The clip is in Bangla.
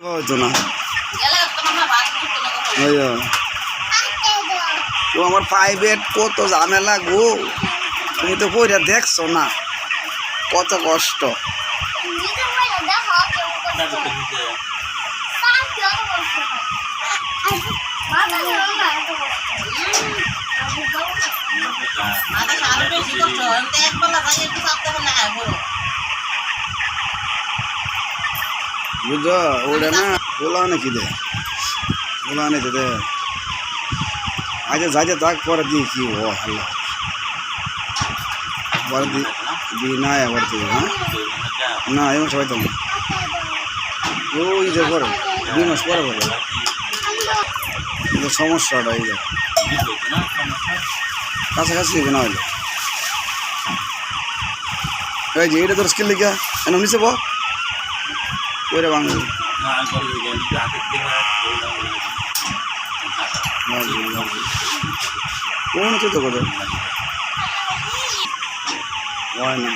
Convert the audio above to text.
হয়তো না ও আমার প্রাইভেট কত ঝামেলা গো, তুমি তো বইটা দেখছো না কত কষ্ট। বুঝছো ওটা না ওলা নাকি দে ওলা নাকি দে আগে যাইতে থাক পরে দিয়ে কি ও হাল্লা পরে দি না আবার তুই হ্যাঁ না এমন সবাই তো ওই যে পরে 2 মাস পরে পরে সমস্যাটা এই যে কাছাকাছি না হইলে এই যে এটা তোর স্কিল লিখা এনে নিচে বল ওইটা বাংলা কোন তো কথা হয় না।